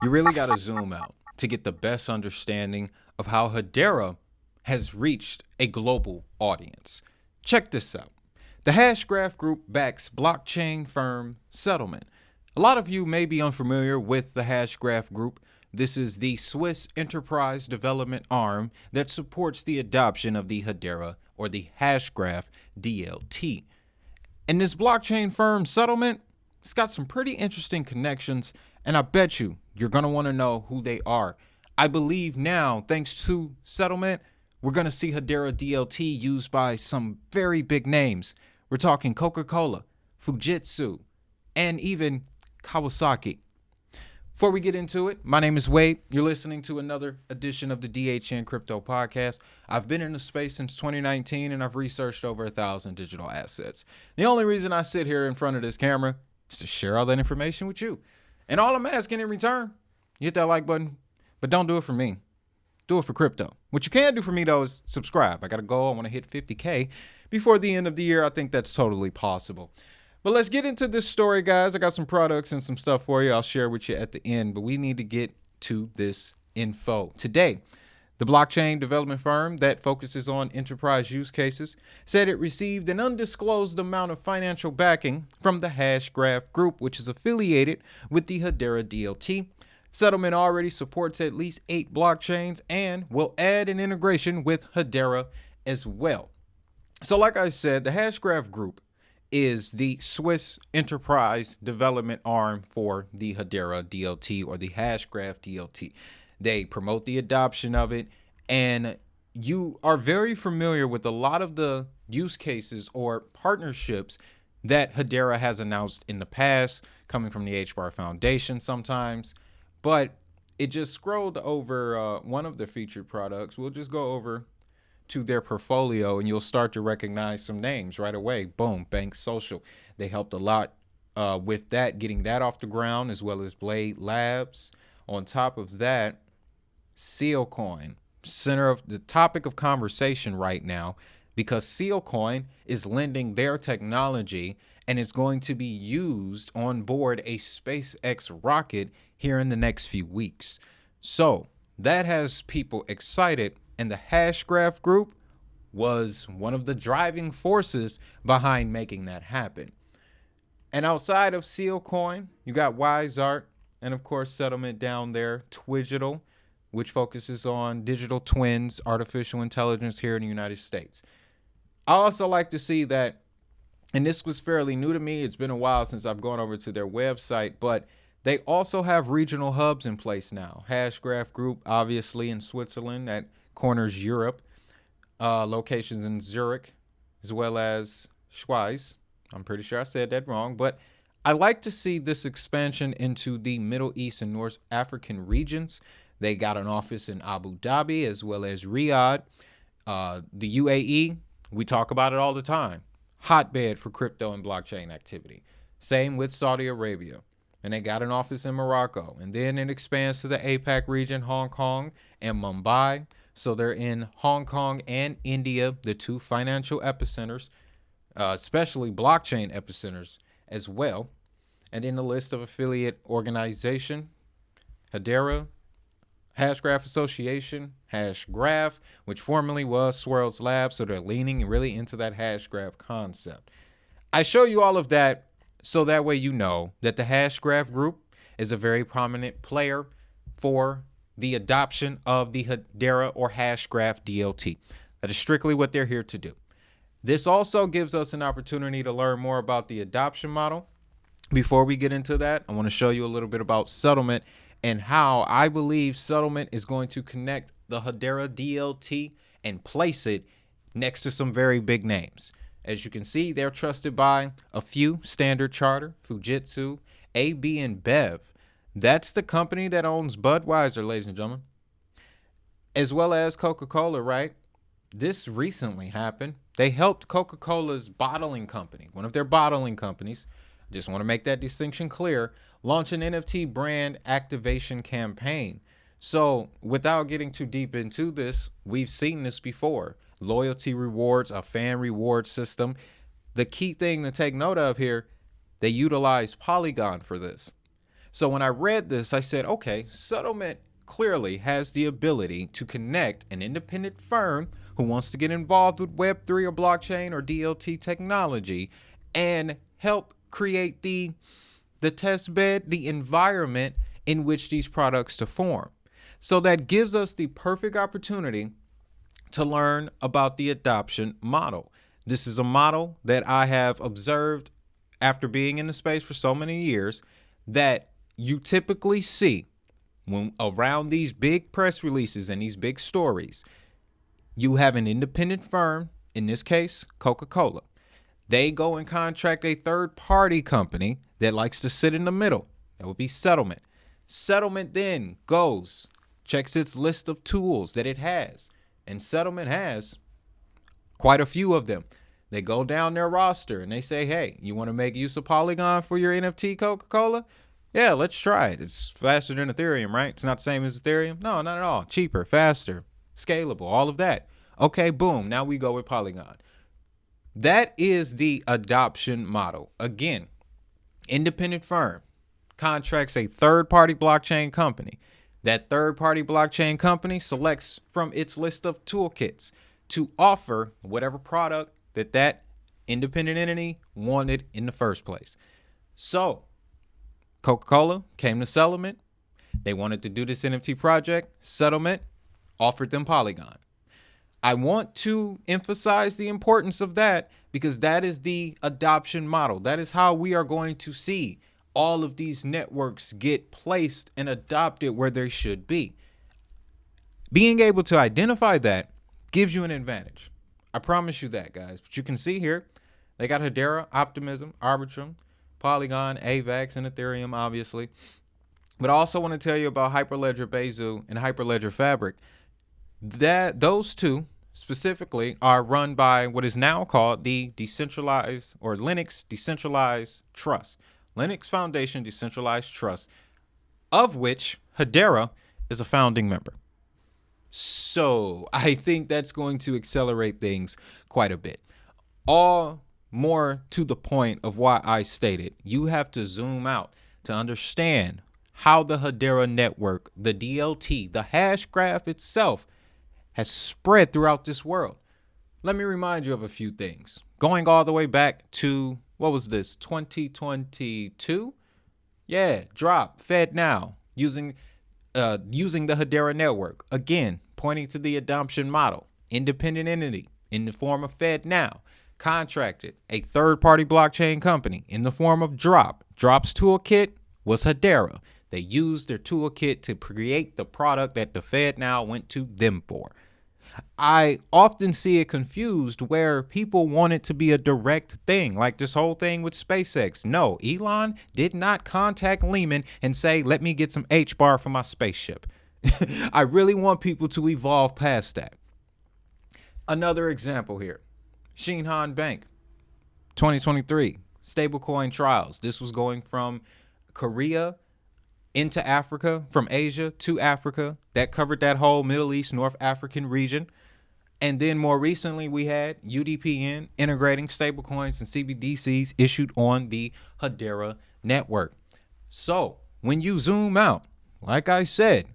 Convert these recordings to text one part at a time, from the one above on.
You really got to zoom out to get the best understanding of how Hedera has reached a global audience. Check this out. The Hashgraph Group backs blockchain firm Settlement. A lot of you may be unfamiliar with the Hashgraph Group. This is the Swiss enterprise development arm that supports the adoption of the Hedera or the Hashgraph DLT. And this blockchain firm Settlement, it's got some pretty interesting connections, and I bet you're going to want to know who they are. I believe now, thanks to Settlement, we're going to see Hedera DLT used by some very big names. We're talking Coca-Cola, Fujitsu, and even Kawasaki. Before we get into it, my name is Wade. You're listening to another edition of the DHN Crypto Podcast. I've been in the space since 2019, and I've researched over 1,000 digital assets. The only reason I sit here in front of this camera is to share all that information with you. And all I'm asking in return, you hit that like button, but don't do it for me. Do it for crypto. What you can do for me, though, is subscribe. I got a goal. I want to hit 50K before the end of the year. I think that's totally possible. But let's get into this story, guys. I got some products and some stuff for you. I'll share with you at the end, but we need to get to this info. Today, the blockchain development firm that focuses on enterprise use cases said it received an undisclosed amount of financial backing from the Hashgraph Group, which is affiliated with the Hedera DLT. Settlement already supports at least 8 blockchains and will add an integration with Hedera as well. So like I said, the Hashgraph Group is the Swiss enterprise development arm for the Hedera DLT or the Hashgraph DLT. They promote the adoption of it, and you are very familiar with a lot of the use cases or partnerships that Hedera has announced in the past, coming from the HBAR Foundation sometimes. But it just scrolled over one of the featured products. We'll just go over to their portfolio and you'll start to recognize some names right away. Boom, Bank Social. They helped a lot with that, getting that off the ground, as well as Blade Labs. On top of that, Sealcoin, center of the topic of conversation right now, because Sealcoin is lending their technology and it's going to be used on board a SpaceX rocket here in the next few weeks. So that has people excited, and the Hashgraph Group was one of the driving forces behind making that happen. And outside of Sealcoin, you got WiseArt, and of course Settlement down there, Twigital, which focuses on digital twins, artificial intelligence here in the United States. I also like to see that, and this was fairly new to me, it's been a while since I've gone over to their website, but they also have regional hubs in place now. Hashgraph Group, obviously in Switzerland, that corners Europe, locations in Zurich, as well as Schweiz. I'm pretty sure I said that wrong, but I like to see this expansion into the Middle East and North African regions. They got an office in Abu Dhabi as well as Riyadh. The UAE, we talk about it all the time. Hotbed for crypto and blockchain activity. Same with Saudi Arabia. And they got an office in Morocco. And then it expands to the APAC region, Hong Kong and Mumbai. So they're in Hong Kong and India, the two financial epicenters, especially blockchain epicenters as well. And in the list of affiliate organization, Hedera, Hashgraph Association, Hashgraph, which formerly was Swirls Labs. So they're leaning really into that Hashgraph concept. I show you all of that so that way you know that the Hashgraph Group is a very prominent player for the adoption of the Hedera or Hashgraph DLT. That is strictly what they're here to do. This also gives us an opportunity to learn more about the adoption model. Before we get into that, I want to show you a little bit about Settlement and how I believe Settlement is going to connect the Hedera DLT and place it next to some very big names. As you can see, they're trusted by a few: Standard Charter, Fujitsu, AB and Bev. That's the company that owns Budweiser, ladies and gentlemen, as well as Coca-Cola, right? This recently happened. They helped Coca-Cola's bottling company, one of their bottling companies, just want to make that distinction clear, launch an NFT brand activation campaign. So without getting too deep into this, we've seen this before. Loyalty rewards, a fan reward system. The key thing to take note of here, they utilize Polygon for this. So when I read this, I said, okay, settlement clearly has the ability to connect an independent firm who wants to get involved with Web3 or blockchain or DLT technology and help create the test bed, the environment in which these products to form. So that gives us the perfect opportunity to learn about the adoption model. This is a model that I have observed after being in the space for so many years that you typically see when around these big press releases and these big stories. You have an independent firm, in this case, Coca-Cola. They go and contract a third-party company that likes to sit in the middle. That would be settlement. Settlement then goes, checks its list of tools that it has. And settlement has quite a few of them. They go down their roster and they say, hey, you want to make use of Polygon for your NFT Coca-Cola? Yeah, let's try it. It's faster than Ethereum, right? It's not the same as Ethereum. No, not at all. Cheaper, faster, scalable, all of that. Okay, boom. Now we go with Polygon. That is the adoption model. Again, independent firm contracts a third-party blockchain company. That third-party blockchain company selects from its list of toolkits to offer whatever product that independent entity wanted in the first place. So Coca-Cola came to settlement. They wanted to do this NFT project. Settlement offered them Polygon. I want to emphasize the importance of that because that is the adoption model. That is how we are going to see all of these networks get placed and adopted where they should be. Being able to identify that gives you an advantage. I promise you that, guys. But you can see here, they got Hedera, Optimism, Arbitrum, Polygon, AVAX, and Ethereum, obviously. But I also want to tell you about Hyperledger Besu and Hyperledger Fabric. Those two specifically are run by what is now called the decentralized or Linux Decentralized Trust. Linux Foundation Decentralized Trust, of which Hedera is a founding member. So I think that's going to accelerate things quite a bit. All more to the point of why I stated, you have to zoom out to understand how the Hedera network, the DLT, the Hashgraph itself has spread throughout this world. Let me remind you of a few things. Going all the way back to, what was this, 2022? Yeah, drop, Fed now, using the Hedera network. Again, pointing to the adoption model. Independent entity in the form of Fed now. Contracted a third-party blockchain company in the form of Drop. Drop's toolkit was Hedera. They used their toolkit to create the product that the Fed now went to them for. I often see it confused where people want it to be a direct thing, like this whole thing with SpaceX. No, Elon did not contact Lehman and say, let me get some HBAR for my spaceship. I really want people to evolve past that. Another example here, Shinhan Bank, 2023, stablecoin trials. This was going from Korea into Africa, from Asia to Africa. That covered that whole Middle East, North African region. And then more recently, we had UDPN integrating stablecoins and CBDCs issued on the Hedera network. So when you zoom out, like I said,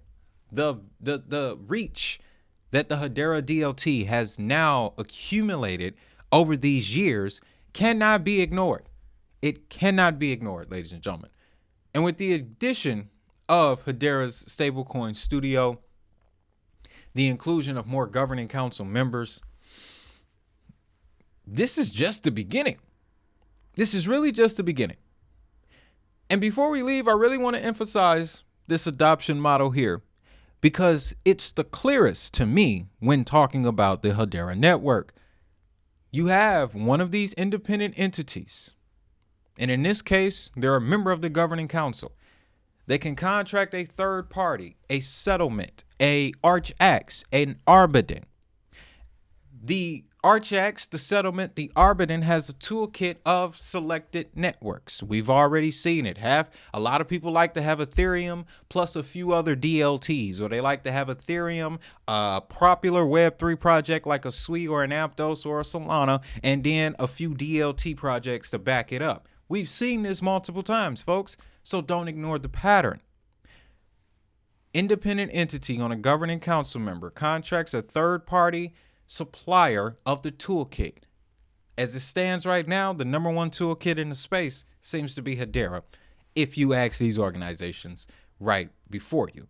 the reach that the Hedera DLT has now accumulated over these years cannot be ignored. It cannot be ignored, ladies and gentlemen. And with the addition of Hedera's stablecoin studio, the inclusion of more governing council members, this is just the beginning. This is really just the beginning. And before we leave, I really want to emphasize this adoption model here because it's the clearest to me when talking about the Hedera network. You have one of these independent entities, and in this case, they're a member of the governing council. They can contract a third party, a settlement, a Archax, an Arbitrum. The Archax, the settlement, the Arbitrum has a toolkit of selected networks. We've already seen it. A lot of people like to have Ethereum plus a few other DLTs, or they like to have Ethereum, a popular Web3 project like a Sui or an Aptos or a Solana, and then a few DLT projects to back it up. We've seen this multiple times, folks, so don't ignore the pattern. Independent entity on a governing council member contracts a third-party supplier of the toolkit. As it stands right now, the number one toolkit in the space seems to be Hedera, if you ask these organizations right before you.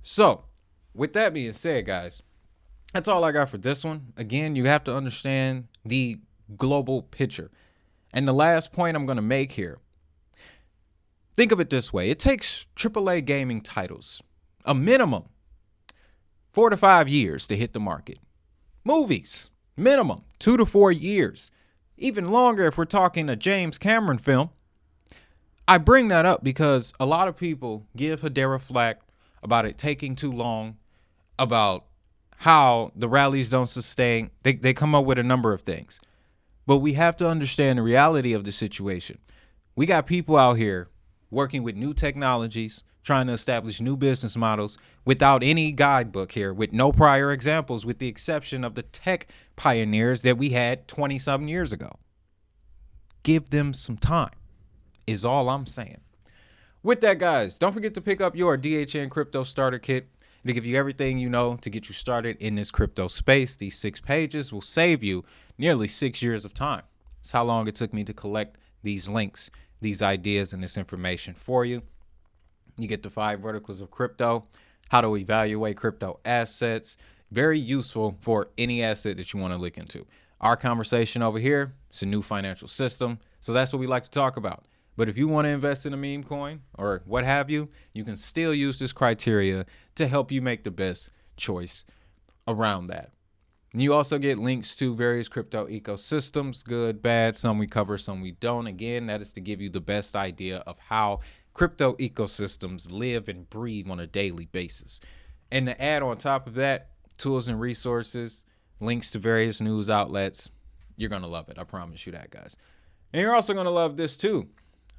So, with that being said, guys, that's all I got for this one. Again, you have to understand the global picture. And the last point I'm going to make here, think of it this way. It takes AAA gaming titles a minimum 4 to 5 years to hit the market. Movies, minimum 2 to 4 years. Even longer if we're talking a James Cameron film. I bring that up because a lot of people give Hedera flack about it taking too long, about how the rallies don't sustain. They come up with a number of things. But we have to understand the reality of the situation. We got people out here working with new technologies, trying to establish new business models without any guidebook here, with no prior examples, with the exception of the tech pioneers that we had 20-something years ago. Give them some time, is all I'm saying. With that, guys, don't forget to pick up your DHN Crypto Starter Kit. It'll give you everything you know to get you started in this crypto space. These 6 pages will save you nearly 6 years of time. It's how long it took me to collect these links, these ideas, and this information for you. You get the 5 verticals of crypto, how to evaluate crypto assets. Very useful for any asset that you want to look into. Our conversation over here, it's a new financial system. So that's what we like to talk about. But if you want to invest in a meme coin or what have you, you can still use this criteria to help you make the best choice around that. And you also get links to various crypto ecosystems, good, bad, some we cover, some we don't. Again, that is to give you the best idea of how crypto ecosystems live and breathe on a daily basis. And to add on top of that, tools and resources, links to various news outlets. You're going to love it. I promise you that, guys. And you're also going to love this too.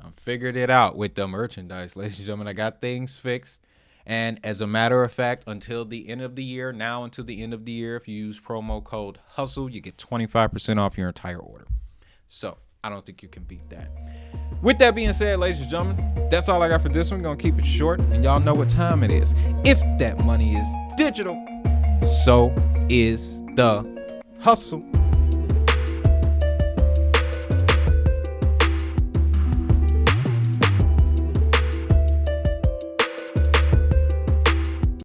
I figured it out with the merchandise, ladies and gentlemen. I got things fixed. And as a matter of fact, until the end of the year, if you use promo code HUSTLE, you get 25% off your entire order. So I don't think you can beat that. With that being said, ladies and gentlemen, that's all I got for this one. Gonna keep it short, and y'all know what time it is. If that money is digital, so is the hustle.